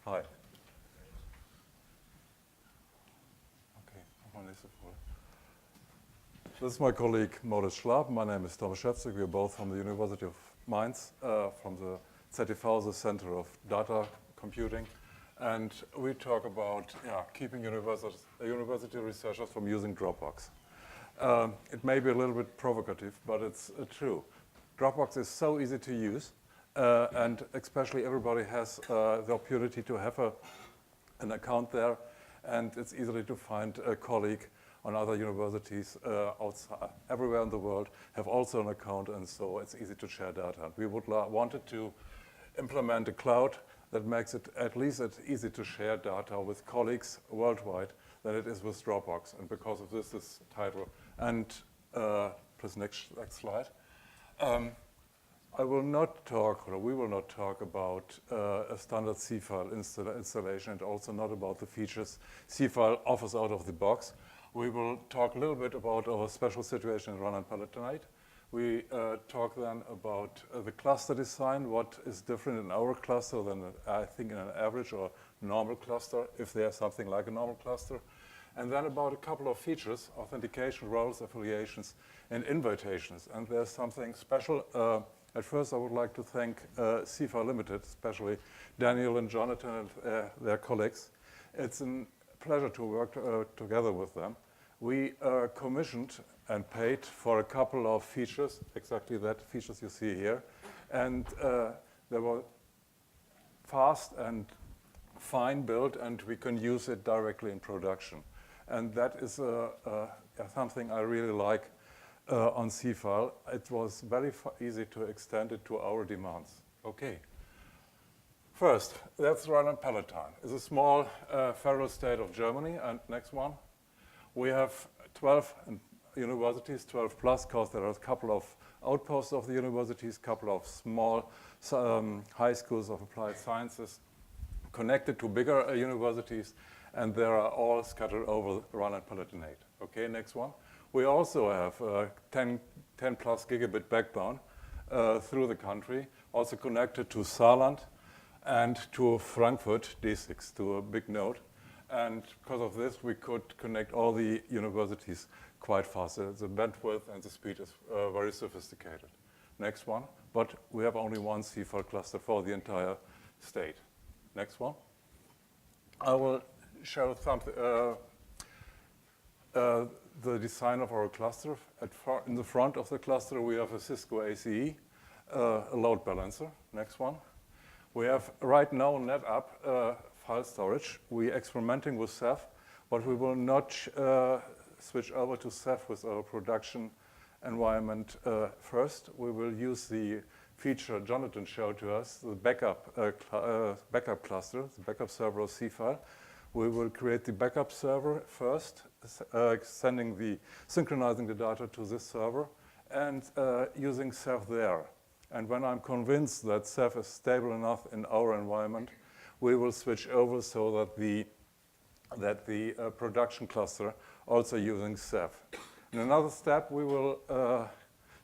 Hi. Okay, this is my colleague Moritz Schlarb. My name is Scheffczyk. We are both from the University of Mainz, from the ZTV, the Center of Data Computing. And we talk about keeping university researchers from using Dropbox. It may be a little bit provocative, but it's true. Dropbox is so easy to use, and especially everybody has the opportunity to have an account there, and it's easily to find a colleague on other universities outside, everywhere in the world have also an account, and so it's easy to share data. We would wanted to implement a cloud that makes it at least easy to share data with colleagues worldwide than it is with Dropbox, and because of this title. And please next slide. I will not talk, or we will not talk about a standard C-file installation, and also not about the features C-file offers out of the box. We will talk a little bit about our special situation in Rhineland-Palatinate. We talk then about the cluster design, what is different in our cluster than I think in an average or normal cluster, if there's something like a normal cluster. And then about a couple of features, authentication, roles, affiliations, and invitations. And there's something special. At first, I would like to thank C-file Limited, especially Daniel and Jonathan and their colleagues. It's a pleasure to work together with them. We commissioned and paid for a couple of features, exactly that features you see here. And they were fast and fine built, and we can use it directly in production. And that is something I really like on C-file. It was very easy to extend it to our demands. Okay. First, that's Rhineland-Palatinate. It's a small federal state of Germany. And next one. We have 12 universities, 12 plus, because there are a couple of outposts of the universities, a couple of small high schools of applied sciences connected to bigger universities, and they are all scattered over Rhineland-Palatinate. Okay, next one. We also have 10 plus gigabit backbone through the country, also connected to Saarland and to Frankfurt, D6, to a big node. And because of this, we could connect all the universities quite fast. The bandwidth and the speed is very sophisticated. Next one. But we have only one C-file cluster for the entire state. Next one. I will show something. The design of our cluster. In the front of the cluster, we have a Cisco ACE, a load balancer. Next one. We have right now NetApp file storage. We're experimenting with Ceph, but we will not switch over to Ceph with our production environment first. We will use the feature Jonathan showed to us, the backup cluster, the backup server of C-file. We will create the backup server first, synchronizing the data to this server, and using Ceph there. And when I'm convinced that Ceph is stable enough in our environment, we will switch over so that the production cluster also using Ceph. In another step, we will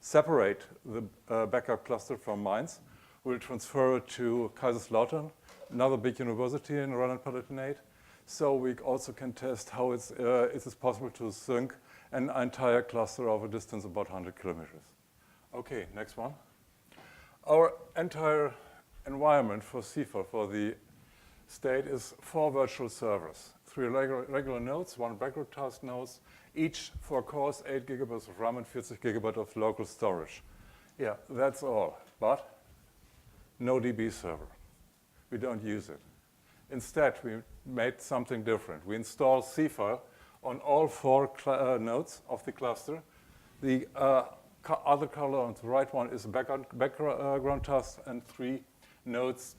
separate the backup cluster from Mainz. We'll transfer it to Kaiserslautern, another big university in Rhineland-Palatinate. So we also can test how it is possible to sync an entire cluster of a distance about 100 kilometers. Okay, next one. Our entire environment for C-file, for the state, is 4 virtual servers, 3 regular nodes, 1 background task nodes, each 4 cores, 8 gigabytes of RAM and 40 gigabytes of local storage. Yeah, that's all, but no DB server. We don't use it. Instead, we made something different. We installed C-file on all 4 nodes of the cluster. The other color on the right one is background task, and 3 nodes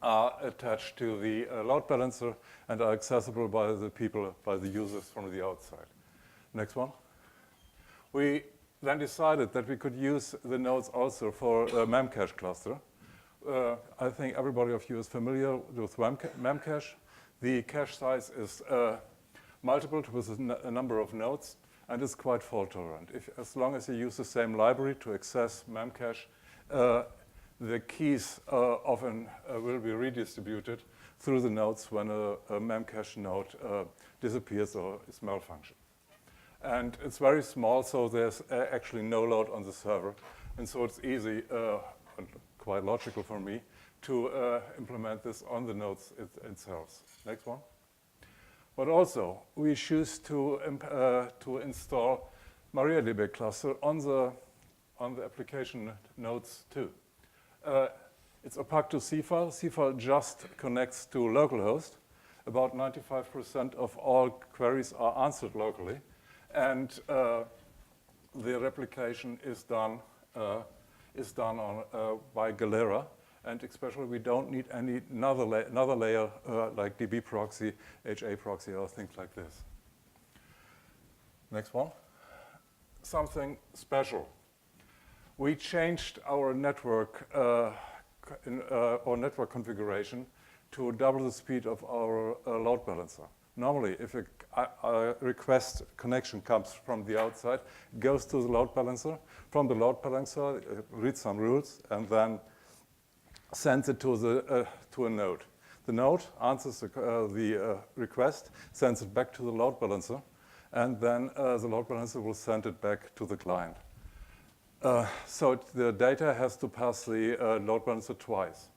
are attached to the load balancer and are accessible by the people, by the users from the outside. Next one. We then decided that we could use the nodes also for a Memcache cluster. I think everybody of you is familiar with Memcache. The cache size is multiple with a number of nodes, and it's quite fault tolerant. As long as you use the same library to access Memcache, the keys often will be redistributed through the nodes when a memcache node disappears or is malfunction. And it's very small, so there's actually no load on the server. And so it's easy, and quite logical for me, to implement this on the nodes themselves. Next one. But also, we choose to install MariaDB cluster on the application nodes too. It's opaque to C-file. C-file just connects to localhost. About 95% of all queries are answered locally. And the replication is done by Galera. And especially, we don't need another layer like DB proxy, HA proxy, or things like this. Next one. Something special. We changed our network network configuration to double the speed of our load balancer. Normally, if a request connection comes from the outside, it goes to the load balancer. From the load balancer, it reads some rules, and then sends it to a node. The node answers the request, sends it back to the load balancer, and then the load balancer will send it back to the client. So the data has to pass the load balancer twice.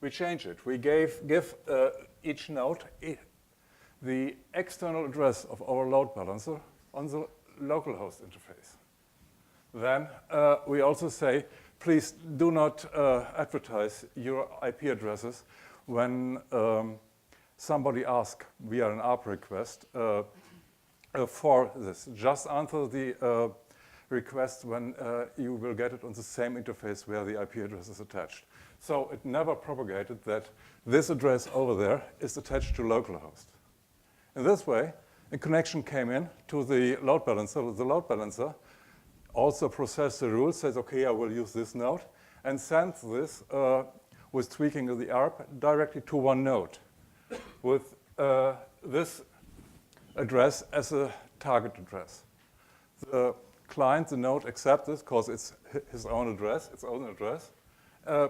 We change it. We give each node the external address of our load balancer on the localhost interface. Then we also say, please do not advertise your IP addresses when somebody asks via an ARP request for this. Just answer the request when you will get it on the same interface where the IP address is attached. So it never propagated that this address over there is attached to localhost. In this way, a connection came in to the load balancer. The load balancer also processes the rules, says, OK, I will use this node, and sends this with tweaking of the ARP directly to one node with this address as a target address. The client, the node, accepts this because it's his own address,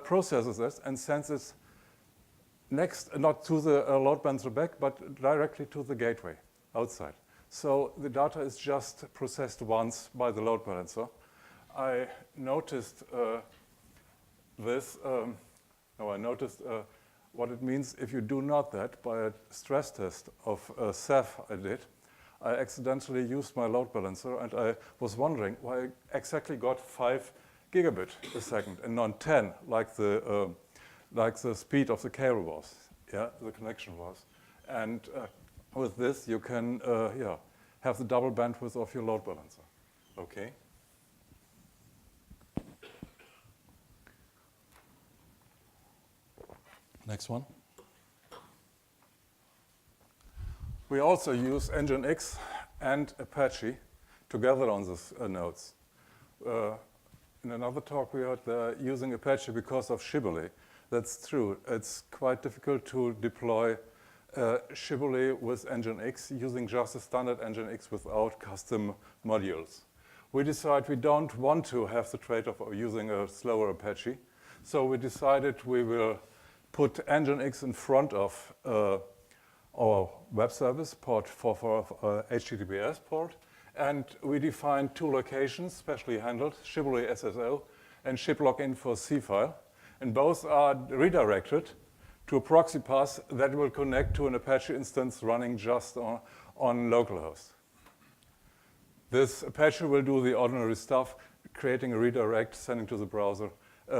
processes this, and sends it next, not to the load balancer back, but directly to the gateway outside. So the data is just processed once by the load balancer. I noticed what it means if you do not that by a stress test of Ceph I did. I accidentally used my load balancer, and I was wondering why I exactly got 5 gigabit a second and not 10, like the speed of the cable was, the connection was. And with this, you can have the double bandwidth of your load balancer. Okay. Next one. We also use Nginx and Apache together on these nodes. In another talk, we heard they're using Apache because of Shibboleth. That's true. It's quite difficult to deploy Shibboleth with Nginx using just a standard Nginx without custom modules. We decided we don't want to have the trade-off of using a slower Apache. So we decided we will put Nginx in front of our web service port for HTTPS port. And we defined 2 locations, specially handled, Shibboleth SSO and shiblogin for C-file. And both are redirected to a proxy path that will connect to an Apache instance running just on localhost. This Apache will do the ordinary stuff, creating a redirect, sending to the browser,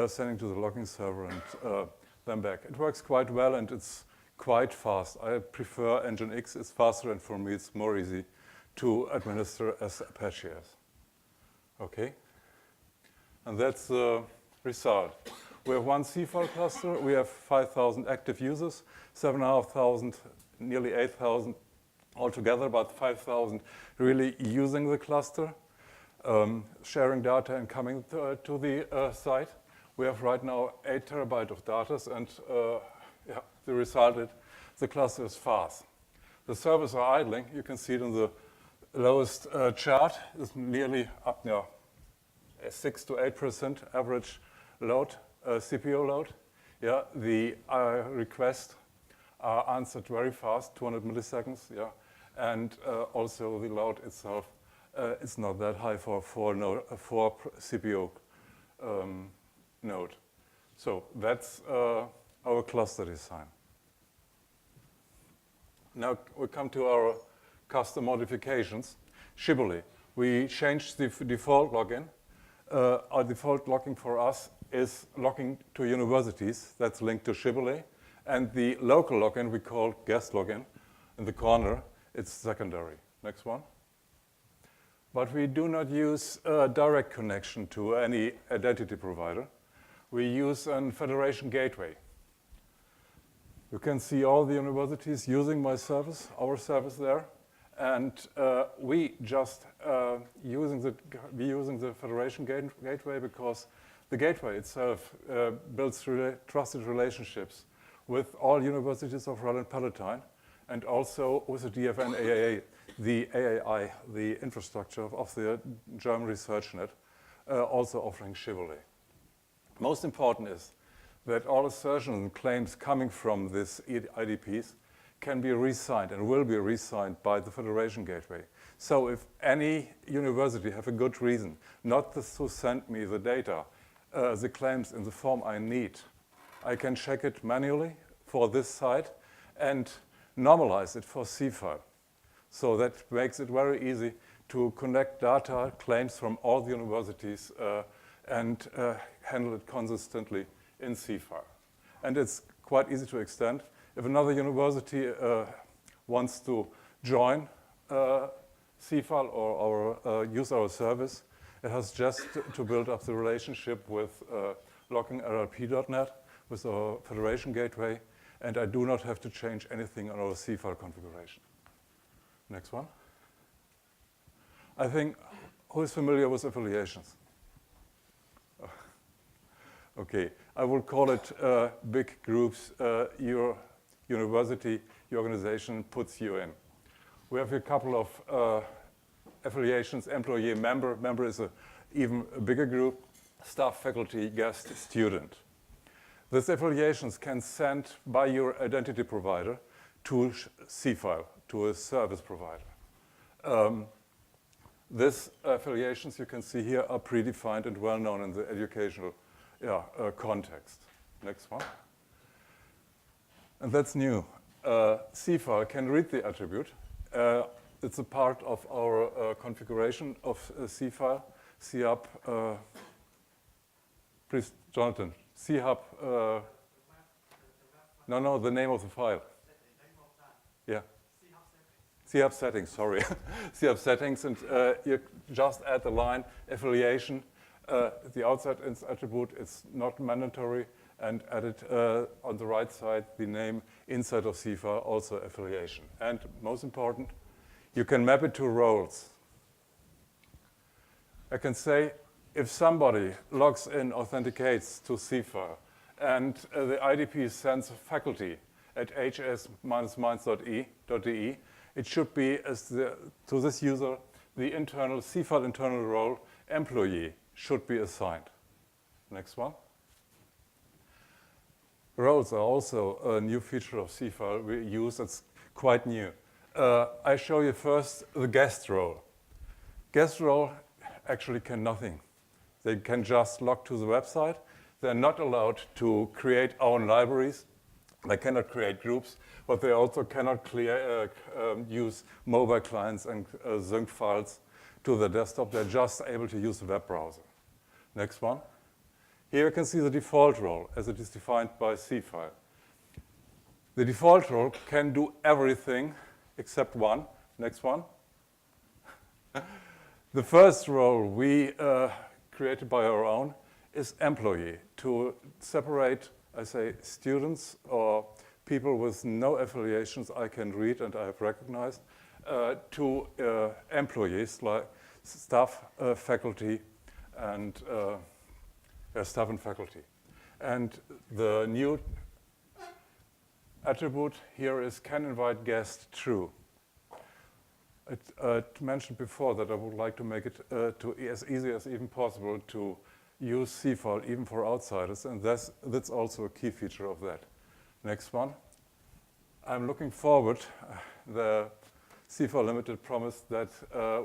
sending to the logging server, and then back. It works quite well, and it's quite fast. I prefer Nginx. It's faster, and for me, it's more easy to administer as Apache is. OK? And that's the result. We have 1 C-file cluster. We have 5,000 active users, 7,500, nearly 8,000 altogether, about 5,000 really using the cluster, sharing data and coming to the site. We have right now 8 terabytes of data, and the result is the cluster is fast. The servers are idling. You can see it in the lowest chart. It's nearly up now, 6 to 8% average load CPU load. Yeah, the requests are answered very fast, 200 milliseconds. Yeah, and also the load itself is not that high for four CPU node. So that's our cluster design. Now we come to our custom modifications. Shibboleth. We changed the default login. Our default login for us is logging to universities. That's linked to Shibboleth. And the local login we call guest login. In the corner, it's secondary. Next one. But we do not use a direct connection to any identity provider. We use a federation gateway. You can see all the universities using my service, our service there. And we just using the federation gateway because the gateway itself builds trusted relationships with all universities of Rhode-Palatine and also with the DFN AAA, the AAI, the infrastructure of the German Research Net, also offering Shibboleth. Most important is that all assertions and claims coming from these IDPs can be re-signed and will be re-signed by the Federation Gateway. So if any university have a good reason not to send me the data, the claims in the form I need, I can check it manually for this site and normalize it for C-file. So that makes it very easy to connect data claims from all the universities and handle it consistently in C-file. And it's quite easy to extend. If another university wants to join C-file or use our service, it has just to build up the relationship with loggingRLP.net, with our Federation Gateway, and I do not have to change anything on our C-file configuration. Next one. I think, who is familiar with affiliations? Okay, I will call it big groups your university, your organization puts you in. We have a couple of affiliations, employee, member. Member is an even bigger group, staff, faculty, guest, student. These affiliations can send by your identity provider to C-file, to a service provider. These affiliations you can see here are predefined and well known in the educational context. Next one. And that's new. C-file can read the attribute. It's a part of our configuration of C-file. C-hub, please, Jonathan. C-hub, no, the name of the file. Yeah. C-hub settings, sorry. C-hub settings, and you just add the line affiliation. The outside attribute is not mandatory, and add it on the right side, the name inside of C-file, also affiliation. And most important, you can map it to roles. I can say if somebody logs in, authenticates to C-file, and the IDP sends faculty at hs-minds.de, it should be to this user, the internal C-file internal role employee should be assigned. Next one. Roles are also a new feature of C-file we use. It's quite new. I show you first the guest role. Guest role actually can nothing. They can just log to the website. They're not allowed to create own libraries. They cannot create groups, but they also cannot use mobile clients and sync files to the desktop. They're just able to use the web browser. Next one. Here you can see the default role as it is defined by C-file. The default role can do everything except one. Next one. The first role we created by our own is employee, to separate, I say, students or people with no affiliations I can read and I have recognized, to employees like staff, faculty, and staff and faculty. And the new attribute here is can invite guest true. It mentioned before that I would like to make it as easy as even possible to use C-file even for outsiders, and that's also a key feature of that. Next one. I'm looking forward. The C-file Limited promised that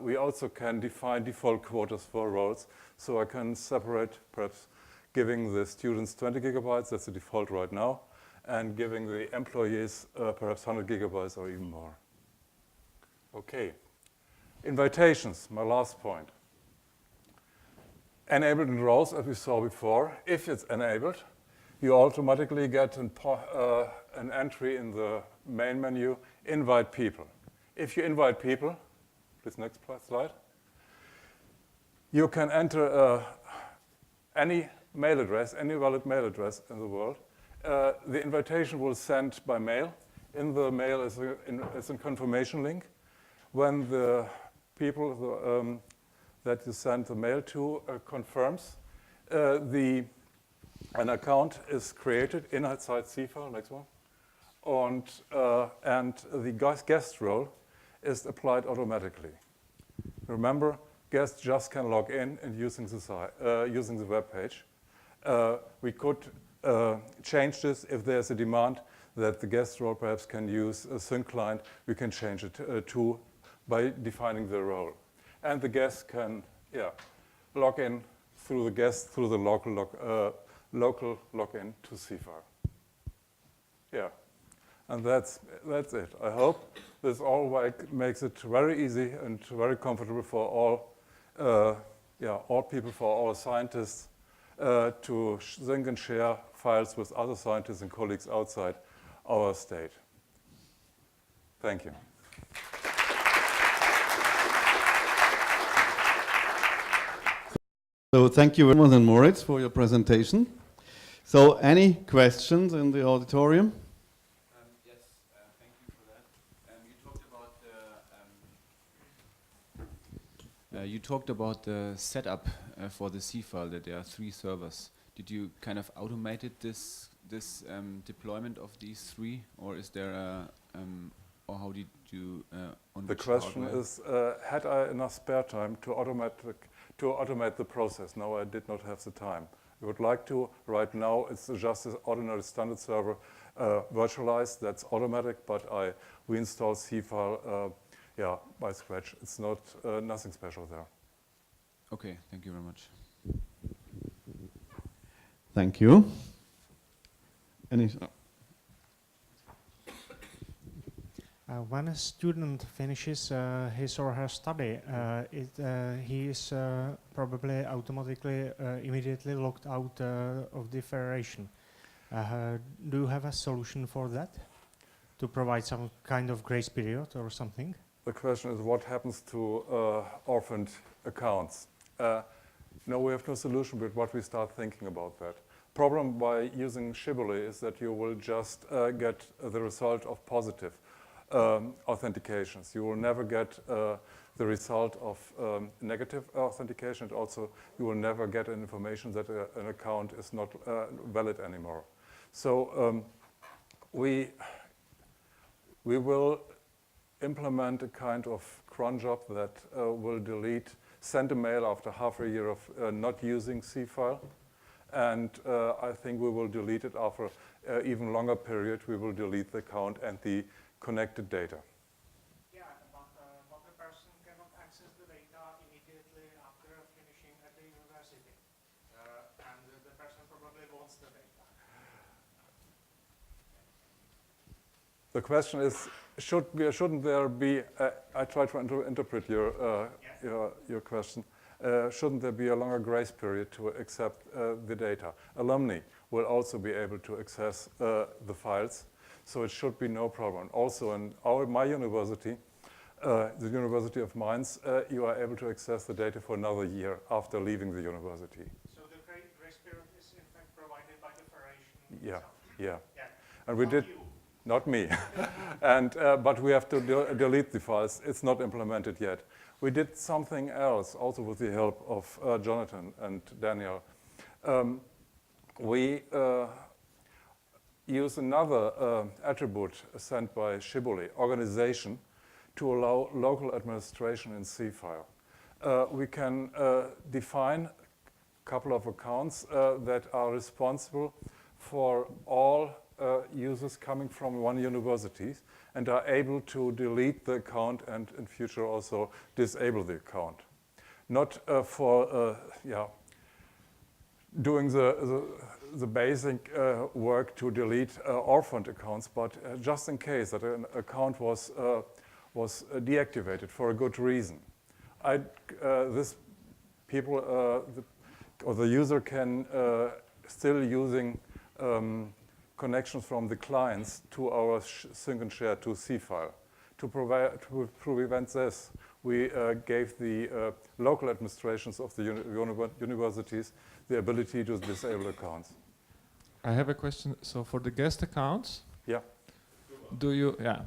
we also can define default quotas for roles, so I can separate, perhaps giving the students 20 gigabytes, that's the default right now, and giving the employees perhaps 100 gigabytes or even more. Okay. Invitations, my last point. Enabled in roles, as we saw before. If it's enabled, you automatically get an entry in the main menu, invite people. If you invite people, please next slide, you can enter any mail address, any valid mail address in the world. The invitation will send by mail. In the mail is a confirmation link. When the people that you send the mail to confirms, an account is created inside C-file, next one, and the guest role is applied automatically. Remember, guests just can log in and using the web page. We could change this if there's a demand that the guest role perhaps can use a sync client. We can change it to by defining the role. And the guest can log in through the local login to C-file. Yeah, and that's it. I hope this all makes it very easy and very comfortable for all people, for all scientists to sync and share files with other scientists and colleagues outside our state. Thank you. So thank you very much, Moritz, for your presentation. So any questions in the auditorium? Yes, thank you for that. You talked about the setup for the C-file, that there are 3 servers. Did you kind of automated this deployment of these 3, or is there or how did you? On the question hardware? Is, had I enough spare time to automate the process? No, I did not have the time. I would like to. Right now, it's just an ordinary standard server virtualized. That's automatic, but we install C-file by scratch. It's not nothing special there. Okay, thank you very much. Thank you. When a student finishes his or her study, he is probably automatically immediately locked out of the federation. Do you have a solution for that? To provide some kind of grace period or something? The question is what happens to orphaned accounts? No, we have no solution, but what we start thinking about that. Problem by using Shibboleth is that you will just get the result of positive authentications. You will never get the result of negative authentication, and also you will never get an information that an account is not valid anymore. So we will implement a kind of cron job that will send a mail after half a year of not using C-file, and I think we will delete it after even longer period. We will delete the account and the connected data. Yeah, but the person cannot access the data immediately after finishing at the university, and the person probably wants the data. The question is, shouldn't there be? I try to interpret your question. Shouldn't there be a longer grace period to accept the data? Alumni will also be able to access the files. So it should be no problem. Also in my university, the University of Mainz, you are able to access the data for another year after leaving the university. So the grace period is in fact provided by the federation? Yeah. And we did, not me. And but we have to delete the files. It's not implemented yet. We did something else, also with the help of Jonathan and Daniel. We use another attribute sent by Shibboleth, organization, to allow local administration in C-file. We can define couple of accounts that are responsible for all users coming from one university and are able to delete the account and in future also disable the account. Not for doing the basic work to delete orphaned accounts, but just in case that an account was deactivated for a good reason. This people or the user can still using connections from the clients to our sync and share to C file. To prevent this, we gave the local administrations of the universities the ability to disable accounts. I have a question. So for the guest accounts, Yeah. do you? Yeah.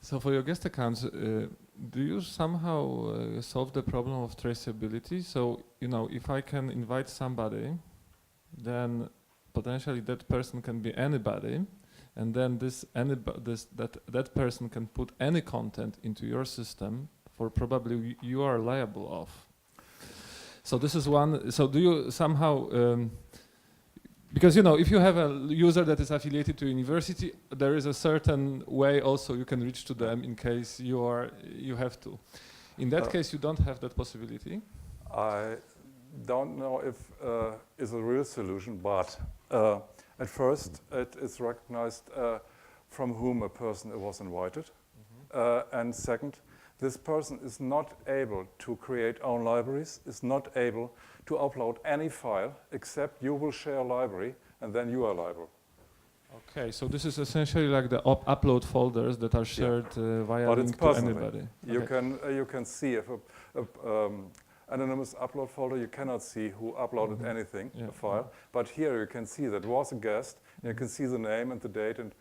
So for your guest accounts, do you somehow solve the problem of traceability? So if I can invite somebody, then potentially that person can be anybody, and then that person can put any content into your system for probably you are liable of. So this is one. So do you somehow, because if you have a user that is affiliated to a university, there is a certain way also you can reach to them in case you have to. In that case, you don't have that possibility. I don't know if it's a real solution, but at first it is recognized from whom a person was invited, and second, this person is not able to create own libraries, is not able to upload any file except you will share a library and then you are liable. Okay, so this is essentially like the upload folders that are shared via But link it's to personally. anybody. You can see if a anonymous upload folder, you cannot see who uploaded anything, a file. But here you can see that was a guest, and you can see the name and the date, and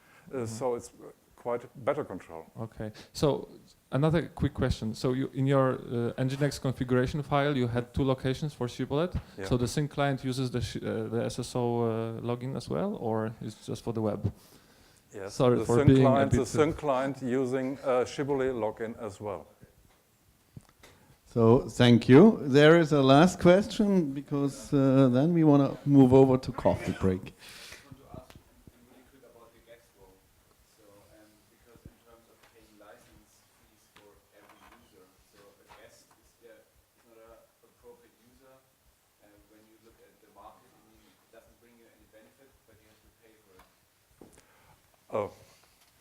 so it's quite better control. Okay, so another quick question. So in your Nginx configuration file, you had two locations for Shibboleth. Yeah. So the sync client uses the SSO login as well, or is it just for the web? Yes. Sorry the for sync being client, a bit the sync client using Shibboleth login as well. So thank you. There is a last question because then we want to move over to coffee break. Oh,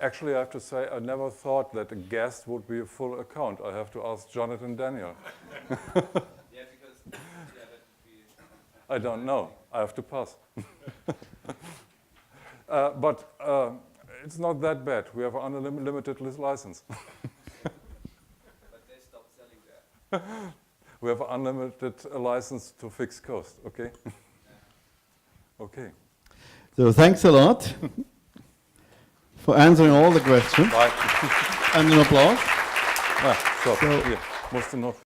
actually, I have to say, I never thought that a guest would be a full account. I have to ask Jonathan Daniel. I don't know. I have to pass. But it's not that bad. We have an unlimited license. But they stopped selling that. We have an unlimited license to fix cost. Okay. Okay. So thanks a lot for answering all the questions. Bye. And an applause. So, hier, musst du noch.